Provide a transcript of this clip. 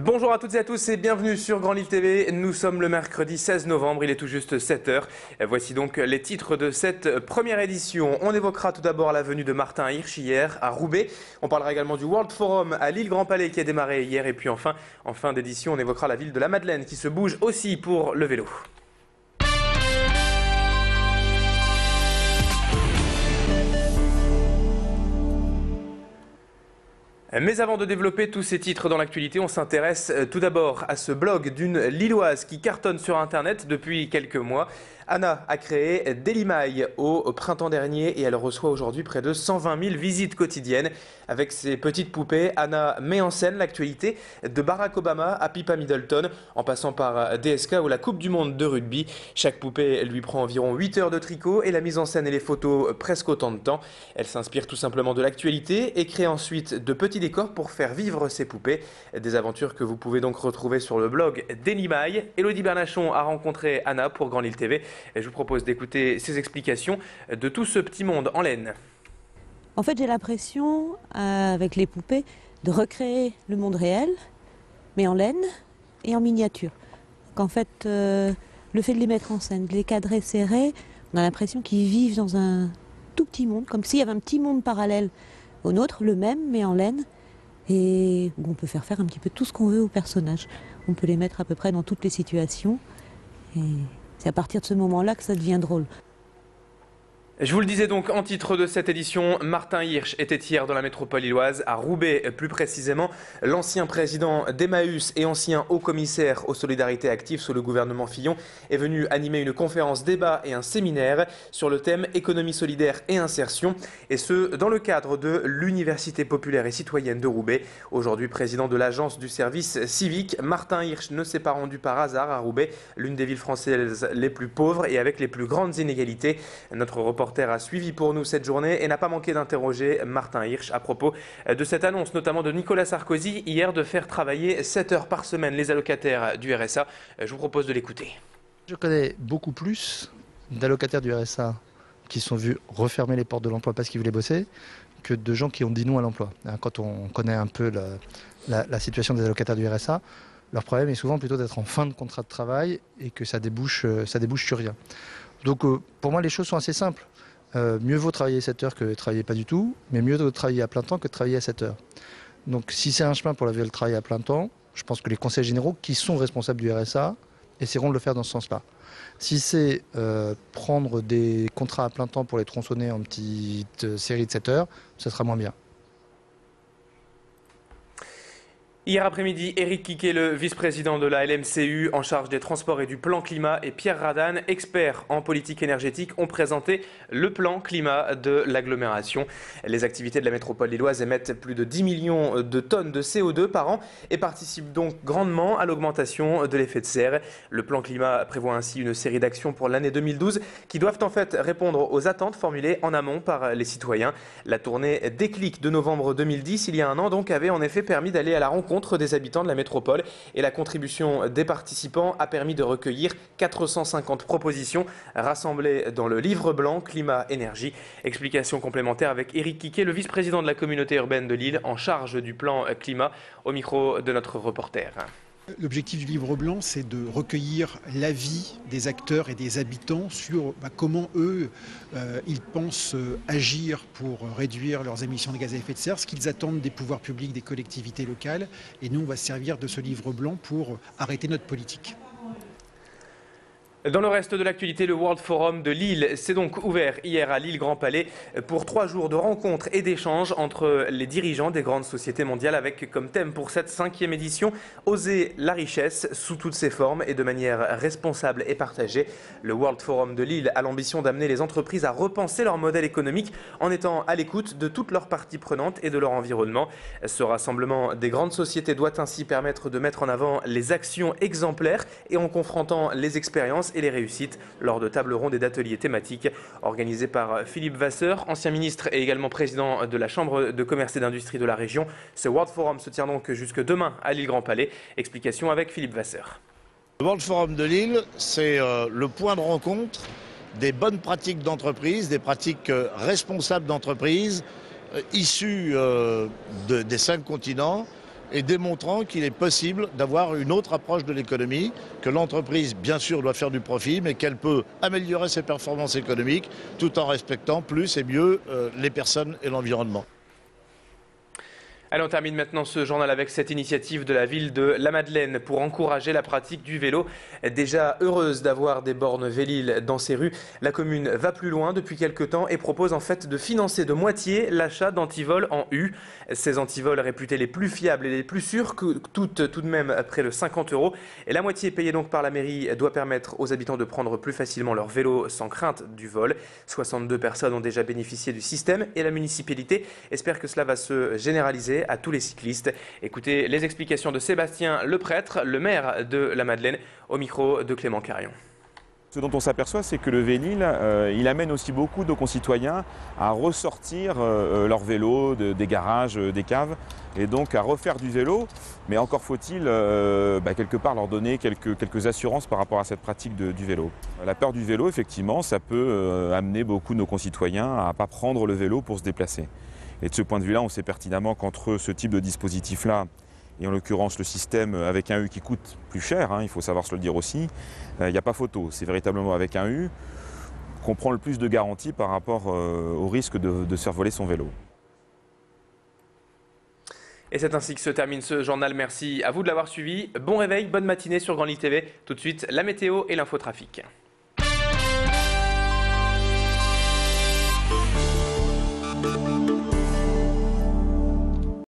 Bonjour à toutes et à tous et bienvenue sur Grand Lille TV. Nous sommes le mercredi 16 novembre, il est tout juste 7 h. Voici donc les titres de cette première édition. On évoquera tout d'abord la venue de Martin Hirsch hier à Roubaix. On parlera également du World Forum à Lille Grand Palais qui a démarré hier. Et puis enfin, en fin d'édition, on évoquera la ville de la Madeleine qui se bouge aussi pour le vélo. Mais avant de développer tous ces titres dans l'actualité, on s'intéresse tout d'abord à ce blog d'une Lilloise qui cartonne sur Internet depuis quelques mois. Anna a créé Dailymail au printemps dernier et elle reçoit aujourd'hui près de 120 000 visites quotidiennes. Avec ses petites poupées, Anna met en scène l'actualité de Barack Obama à Pippa Middleton, en passant par DSK ou la Coupe du Monde de rugby. Chaque poupée lui prend environ 8 heures de tricot et la mise en scène et les photos presque autant de temps. Elle s'inspire tout simplement de l'actualité et crée ensuite de petits décors pour faire vivre ses poupées. Des aventures que vous pouvez donc retrouver sur le blog Dailymail. Elodie Bernachon a rencontré Anna pour Grand Lille TV. Et je vous propose d'écouter ses explications de tout ce petit monde en laine. En fait, j'ai l'impression, avec les poupées, de recréer le monde réel, mais en laine et en miniature. Donc, en fait, le fait de les mettre en scène, de les cadrer serrés, on a l'impression qu'ils vivent dans un tout petit monde, comme s'il y avait un petit monde parallèle au nôtre, le même, mais en laine. Et on peut faire un petit peu tout ce qu'on veut aux personnages. On peut les mettre à peu près dans toutes les situations. Et c'est à partir de ce moment-là que ça devient drôle. Je vous le disais donc en titre de cette édition, Martin Hirsch était hier dans la métropole lilloise, à Roubaix plus précisément. L'ancien président d'Emmaüs et ancien haut-commissaire aux solidarités actives sous le gouvernement Fillon est venu animer une conférence débat et un séminaire sur le thème économie solidaire et insertion. Et ce, dans le cadre de l'Université populaire et citoyenne de Roubaix. Aujourd'hui président de l'agence du service civique, Martin Hirsch ne s'est pas rendu par hasard à Roubaix, l'une des villes françaises les plus pauvres et avec les plus grandes inégalités. Notre reporter a suivi pour nous cette journée et n'a pas manqué d'interroger Martin Hirsch à propos de cette annonce, notamment de Nicolas Sarkozy, hier de faire travailler 7 heures par semaine les allocataires du RSA. Je vous propose de l'écouter. Je connais beaucoup plus d'allocataires du RSA qui sont vus refermer les portes de l'emploi parce qu'ils voulaient bosser que de gens qui ont dit non à l'emploi. Quand on connaît un peu la situation des allocataires du RSA, leur problème est souvent plutôt d'être en fin de contrat de travail et que ça débouche sur rien. Donc pour moi les choses sont assez simples. Mieux vaut travailler 7 heures que travailler pas du tout, mais mieux vaut travailler à plein temps que de travailler à 7 heures. Donc si c'est un chemin pour le travail à plein temps, je pense que les conseils généraux qui sont responsables du RSA essaieront de le faire dans ce sens-là. Si c'est prendre des contrats à plein temps pour les tronçonner en petites séries de 7 heures, ça sera moins bien. Hier après-midi, Éric Quiquet, le vice-président de la LMCU en charge des transports et du plan climat, et Pierre Radane, expert en politique énergétique, ont présenté le plan climat de l'agglomération. Les activités de la métropole lilloise émettent plus de 10 millions de tonnes de CO2 par an et participent donc grandement à l'augmentation de l'effet de serre. Le plan climat prévoit ainsi une série d'actions pour l'année 2012 qui doivent en fait répondre aux attentes formulées en amont par les citoyens. La tournée Déclic de novembre 2010, il y a un an donc, avait en effet permis d'aller à la rencontre des habitants de la métropole et la contribution des participants a permis de recueillir 450 propositions rassemblées dans le livre blanc climat-énergie. Explication complémentaire avec Éric Quiquet, le vice-président de la communauté urbaine de Lille en charge du plan climat, au micro de notre reporter. L'objectif du livre blanc, c'est de recueillir l'avis des acteurs et des habitants sur comment eux, ils pensent agir pour réduire leurs émissions de gaz à effet de serre, ce qu'ils attendent des pouvoirs publics, des collectivités locales. Et nous, on va se servir de ce livre blanc pour arrêter notre politique. Dans le reste de l'actualité, le World Forum de Lille s'est donc ouvert hier à Lille Grand Palais pour 3 jours de rencontres et d'échanges entre les dirigeants des grandes sociétés mondiales avec comme thème pour cette 5e édition « Oser la richesse sous toutes ses formes et de manière responsable et partagée ». Le World Forum de Lille a l'ambition d'amener les entreprises à repenser leur modèle économique en étant à l'écoute de toutes leurs parties prenantes et de leur environnement. Ce rassemblement des grandes sociétés doit ainsi permettre de mettre en avant les actions exemplaires et en confrontant les expériences et les réussites lors de tables rondes et d'ateliers thématiques organisés par Philippe Vasseur, ancien ministre et également président de la Chambre de commerce et d'industrie de la région. Ce World Forum se tient donc jusque demain à Lille Grand Palais. Explication avec Philippe Vasseur. Le World Forum de Lille, c'est le point de rencontre des bonnes pratiques d'entreprise, des pratiques responsables d'entreprise issues des 5 continents et démontrant qu'il est possible d'avoir une autre approche de l'économie, que l'entreprise, bien sûr, doit faire du profit, mais qu'elle peut améliorer ses performances économiques tout en respectant plus et mieux les personnes et l'environnement. Allez, on termine maintenant ce journal avec cette initiative de la ville de La Madeleine pour encourager la pratique du vélo. Déjà heureuse d'avoir des bornes Vélil dans ses rues, la commune va plus loin depuis quelques temps et propose en fait de financer de moitié l'achat d'antivols en U. Ces antivols réputés les plus fiables et les plus sûrs coûtent tout de même près de 50 €. Et la moitié payée donc par la mairie doit permettre aux habitants de prendre plus facilement leur vélo sans crainte du vol. 62 personnes ont déjà bénéficié du système et la municipalité espère que cela va se généraliser à tous les cyclistes. Écoutez les explications de Sébastien Leprêtre, le maire de La Madeleine, au micro de Clément Carion. Ce dont on s'aperçoit, c'est que le Vélil, il amène aussi beaucoup de concitoyens à ressortir leur vélo des garages, des caves, et donc à refaire du vélo. Mais encore faut-il quelque part leur donner quelques assurances par rapport à cette pratique du vélo. La peur du vélo, effectivement, ça peut amener beaucoup de nos concitoyens à ne pas prendre le vélo pour se déplacer. Et de ce point de vue-là, on sait pertinemment qu'entre ce type de dispositif-là, et en l'occurrence le système avec un U qui coûte plus cher, il faut savoir se le dire aussi, il n'y a pas photo. C'est véritablement avec un U qu'on prend le plus de garanties par rapport au risque de se faire voler son vélo. Et c'est ainsi que se termine ce journal. Merci à vous de l'avoir suivi. Bon réveil, bonne matinée sur Grand Lille TV. Tout de suite, la météo et l'infotrafic.